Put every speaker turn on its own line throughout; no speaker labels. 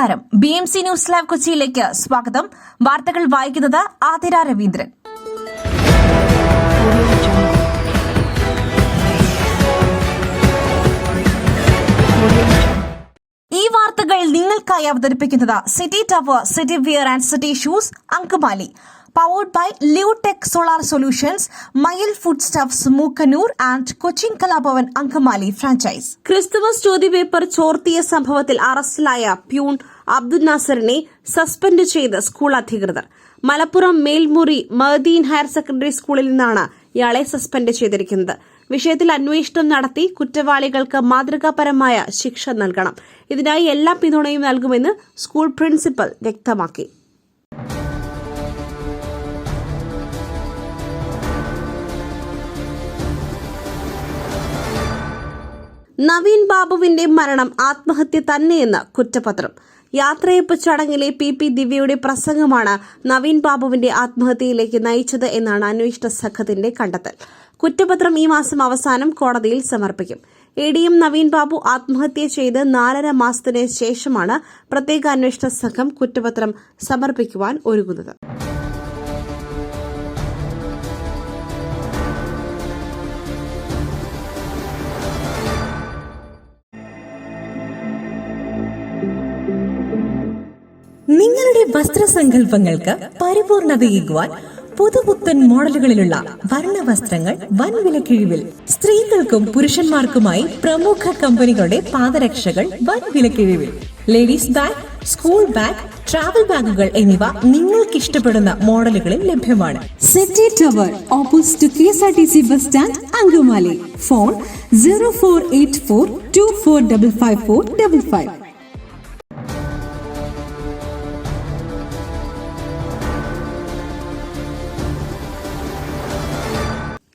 നമസ്കാരം. BMC news live കൊച്ചിയിലേക്ക് സ്വാഗതം. വാർത്തകൾ വായിക്കുന്നത് ആതിര രവീന്ദ്രൻ. ഈ വാർത്തകൾ നിങ്ങൾക്കായി അവതരിപ്പിക്കുന്നത് city tower, city wear and city shoes, Angamaly. Powered by Liutech Solar Solutions, Mayil Foodstuffs, Mookanur and Cochin Kalabavan Ankamali franchise. Christmas ചോദ്യപേപ്പർ ചോർത്തിയ സംഭവത്തിൽ അറസ്റ്റിലായ പ്യൂൺ അബ്ദുൽ നാസറിനെ സസ്പെൻഡ് ചെയ്ത് സ്കൂൾ അധികൃതർ. മലപ്പുറം മേൽമുറി മഹദീൻ ഹയർ സെക്കൻഡറി സ്കൂളിൽ നിന്നാണ് ഇയാളെ സസ്പെൻഡ് ചെയ്തിരിക്കുന്നത്. വിഷയത്തിൽ അന്വേഷണം നടത്തി കുറ്റവാളികൾക്ക് മാതൃകാപരമായ ശിക്ഷ നൽകണം. ഇതിനായി എല്ലാ പിന്തുണയും നൽകുമെന്ന് സ്കൂൾ പ്രിൻസിപ്പൽ വ്യക്തമാക്കി. നവീൻ ബാബുവിന്റെ മരണം ആത്മഹത്യ തന്നെയെന്ന് കുറ്റപത്രം. യാത്രയപ്പ് ചടങ്ങിലെ PP ദിവ്യയുടെ പ്രസംഗമാണ് നവീൻ ബാബുവിന്റെ ആത്മഹത്യയിലേക്ക് നയിച്ചത് എന്നാണ് അന്വേഷണ സംഘത്തിന്റെ കണ്ടെത്തൽ. കുറ്റപത്രം ഈ മാസം അവസാനം കോടതിയിൽ സമർപ്പിക്കും. ADM നവീൻ ബാബു ആത്മഹത്യ ചെയ്ത് 4.5 മാസത്തിന് ശേഷമാണ് പ്രത്യേക അന്വേഷണ സംഘം കുറ്റപത്രം സമർപ്പിക്കുവാൻ ഒരുങ്ങുന്നത്.
നിങ്ങളുടെ വസ്ത്രസങ്കല്പങ്ങൾക്ക് പരിപൂർണതയേകുവാൻ പുതുപുത്തൻ മോഡലുകളിലുള്ള വർണ്ണവസ്ത്രങ്ങൾ വൻ വിലക്കിഴിവിൽ. സ്ത്രീകൾക്കും പുരുഷന്മാർക്കുമായി പ്രമുഖ കമ്പനികളുടെ പാദരക്ഷകൾ വൻ വിലക്കിഴിവിൽ. Ladies bag, school bag, travel ബാഗുകൾ എന്നിവ നിങ്ങൾക്ക് ഇഷ്ടപ്പെടുന്ന മോഡലുകളിൽ ലഭ്യമാണ്.
City tower, opposite KSRTC bus stand, Angamaly. Phone 0484 245555.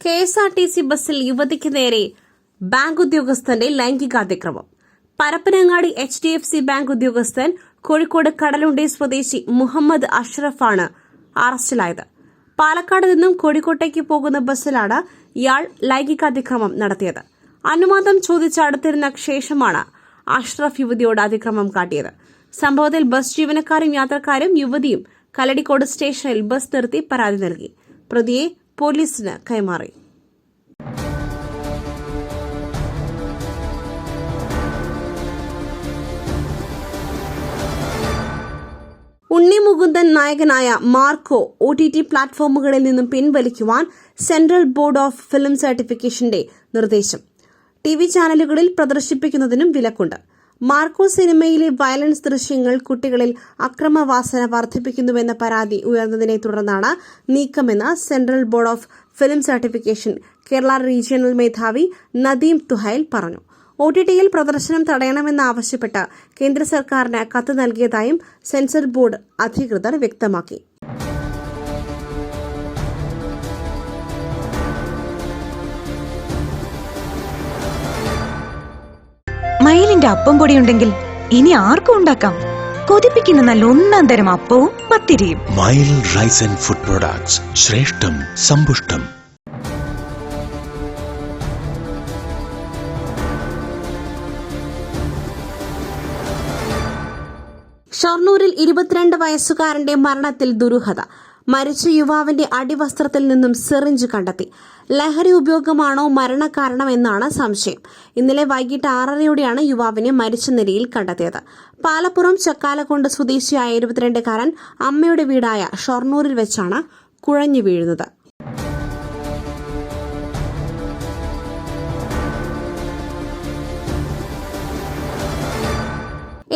KSRTC ബസ്സിൽ യുവതിക്ക് നേരെ ബാങ്ക് ഉദ്യോഗസ്ഥന്റെ ലൈംഗികാതിക്രമം. പരപ്പനങ്ങാടി HDFC ബാങ്ക് ഉദ്യോഗസ്ഥൻ കോഴിക്കോട് കടലുണ്ടി സ്വദേശി മുഹമ്മദ് അഷ്റഫാണ് അറസ്റ്റിലായത്. പാലക്കാട് നിന്നും കോഴിക്കോട്ടേക്ക് പോകുന്ന ബസ്സിലാണ് ഇയാൾ ലൈംഗികാതിക്രമം നടത്തിയത്. അനുവാദം ചോദിച്ച് അടുത്തിരുന്ന ശേഷമാണ് അഷ്റഫ് യുവതിയോട് അതിക്രമം കാട്ടിയത്. സംഭവത്തിൽ ബസ് ജീവനക്കാരും യാത്രക്കാരും യുവതിയും കല്ലടിക്കോട് സ്റ്റേഷനിൽ ബസ് നിർത്തി പരാതി നൽകി. പ്രതിയെ പോലീസിന് കൈമാറി. ഉണ്ണി മുകുന്ദൻ നായകനായ മാർക്കോ OTT പ്ലാറ്റ്ഫോമുകളിൽ നിന്നും പിൻവലിക്കുവാൻ സെൻട്രൽ ബോർഡ് ഓഫ് ഫിലിം സർട്ടിഫിക്കേഷന്റെ നിർദ്ദേശം. TV ചാനലുകളിൽ പ്രദർശിപ്പിക്കുന്നതിനും വിലക്കുണ്ട്. മാർക്കോ സിനിമയിലെ വയലൻസ് ദൃശ്യങ്ങൾ കുട്ടികളിൽ അക്രമവാസന വർദ്ധിപ്പിക്കുന്നുവെന്ന പരാതി ഉയർന്നതിനെ തുടർന്നാണ് നീക്കമെന്ന് central board of film certification Kerala regional മേധാവി നദീം തുഹൈൽ പറഞ്ഞു. OTTയിൽ പ്രദർശനം തടയണമെന്നാവശ്യപ്പെട്ട് കേന്ദ്ര സർക്കാരിന് കത്ത് നൽകിയതായും സെൻസർ ബോർഡ് അധികൃതർ വ്യക്തമാക്കി.
മയിലിന്റെ അപ്പം പൊടിയുണ്ടെങ്കിൽ ഇനി ആർക്കും ഉണ്ടാക്കാം. കൊതിപ്പിക്കുന്ന നല്ല ഒന്നാം തരം അപ്പവും പത്തിരിയും.
മയിൽ റൈസ് ആൻഡ് ഫുഡ് പ്രൊഡക്ട്സ്, ശ്രേഷ്ഠം സമ്പുഷ്ടം.
ഷൊർണൂരിൽ 22 വയസ്സുകാരന്റെ മരണത്തിൽ ദുരൂഹത. മരിച്ച യുവാവിന്റെ അടിവസ്ത്രത്തിൽ നിന്നും സിറിഞ്ച് കണ്ടെത്തി. ലഹരി ഉപയോഗമാണോ മരണകാരണമെന്നാണ് സംശയം. ഇന്നലെ വൈകിട്ട് 6:30യോടെയാണ് യുവാവിനെ മരിച്ച നിലയിൽ കണ്ടെത്തിയത്. പാലപ്പുറം ചക്കാലക്കുണ്ട് സ്വദേശിയായ 22-കാരൻ അമ്മയുടെ വീടായ ഷൊർണൂരിൽ വെച്ചാണ് കുഴഞ്ഞു വീഴുന്നത്.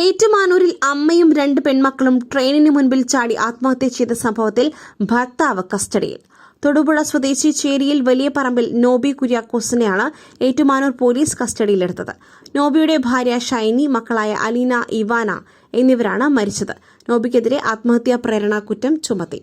ഏറ്റുമാനൂരിൽ അമ്മയും 2 പെൺമക്കളും ട്രെയിനിന് മുൻപിൽ ചാടി ആത്മഹത്യ ചെയ്ത സംഭവത്തിൽ ഭർത്താവ് കസ്റ്റഡിയിൽ. തൊടുപുഴ സ്വദേശി ചേരിയിൽ വലിയ പറമ്പിൽ നോബി കുര്യാക്കോസിനെയാണ് ഏറ്റുമാനൂർ പോലീസ് കസ്റ്റഡിയിലെടുത്തത്. നോബിയുടെ ഭാര്യ ഷൈനി, മക്കളായ അലീന, ഇവാന എന്നിവരാണ് മരിച്ചത്. നോബിക്കെതിരെ ആത്മഹത്യാ പ്രേരണ കുറ്റം ചുമത്തി.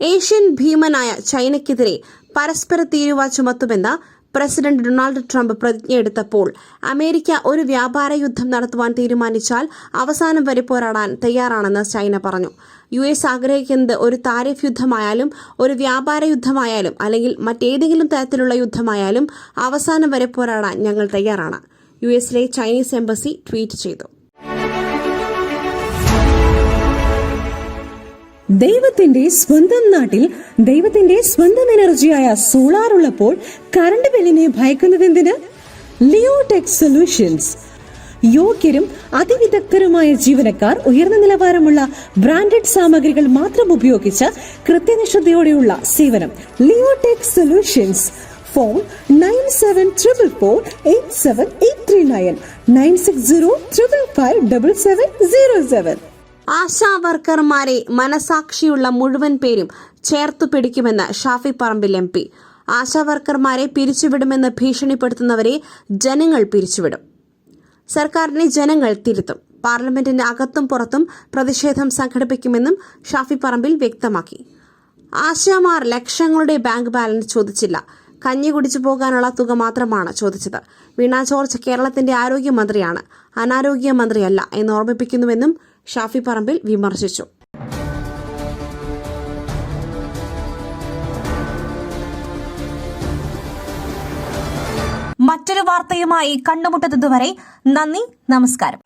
ഏഷ്യൻ ഭീമനായ ചൈനയ്ക്കെതിരെ പരസ്പര തീരുവ ചുമത്തുമെന്ന്
പ്രസിഡന്റ് ഡൊണാൾഡ് ട്രംപ് പ്രതിജ്ഞയെടുത്തപ്പോൾ അമേരിക്ക ഒരു വ്യാപാര യുദ്ധം നടത്തുവാൻ തീരുമാനിച്ചാൽ അവസാനം വരെ പോരാടാൻ തയ്യാറാണെന്ന് ചൈന പറഞ്ഞു. US ആഗ്രഹിക്കുന്നത് ഒരു താരിഫ് യുദ്ധമായാലും ഒരു വ്യാപാര യുദ്ധമായാലും അല്ലെങ്കിൽ മറ്റേതെങ്കിലും തരത്തിലുള്ള യുദ്ധമായാലും അവസാനം വരെ പോരാടാൻ ഞങ്ങൾ തയ്യാറാണ്. US-ലെ ചൈനീസ് എംബസി ട്വീറ്റ് ചെയ്തു.
ദൈവത്തിന്റെ സ്വന്തം നാട്ടിൽ ദൈവത്തിന്റെ സ്വന്തം എനർജിയായ സോളാർ ഉള്ളപ്പോൾ കറണ്ട് ബില്ലിനെ ഭയക്കുന്നതെന്തിന്? Leotech solutions. യോഗ്യരും അതിവിദഗ്ധരുമായ ജീവനക്കാർ ഉയർന്ന നിലവാരമുള്ള ബ്രാൻഡഡ് സാമഗ്രികൾ മാത്രം ഉപയോഗിച്ച് കൃത്യനിഷ്ഠയോടെയുള്ള സേവനം. Leotech solutions. ഫോൺ 9744487839 9605557707.
ആശാ വർക്കർമാരെ മനസാക്ഷിയുള്ള മുഴുവൻ പേരും ചേർത്തു പിടിക്കുമെന്ന് ഷാഫി പറമ്പിൽ MP. ആശാ വർക്കർമാരെ പിരിച്ചുവിടുമെന്ന് ഭീഷണിപ്പെടുത്തുന്നവരെ ജനങ്ങൾ പിരിച്ചുവിടും. സർക്കാരിനെ ജനങ്ങൾ തിരുത്തും. പാർലമെന്റിന്റെ അകത്തും പുറത്തും പ്രതിഷേധം സംഘടിപ്പിക്കുമെന്നും ഷാഫി പറമ്പിൽ വ്യക്തമാക്കി. ആശാമാർ ലക്ഷങ്ങളുടെ ബാങ്ക് ബാലൻസ് ചോദിച്ചില്ല, കഞ്ഞി കുടിച്ചു പോകാനുള്ള തുക മാത്രമാണ് ചോദിച്ചത്. വീണ ജോർജ് കേരളത്തിന്റെ ആരോഗ്യമന്ത്രിയാണ്, അനാരോഗ്യമന്ത്രിയല്ല എന്ന് ഓർമ്മിപ്പിക്കുന്നുവെന്നും ഷാഫി പറമ്പിൽ വിമർശിച്ചു.
മറ്റൊരു വാർത്തയുമായി കണ്ടുമുട്ടുന്നതുവരെ നന്ദി, നമസ്കാരം.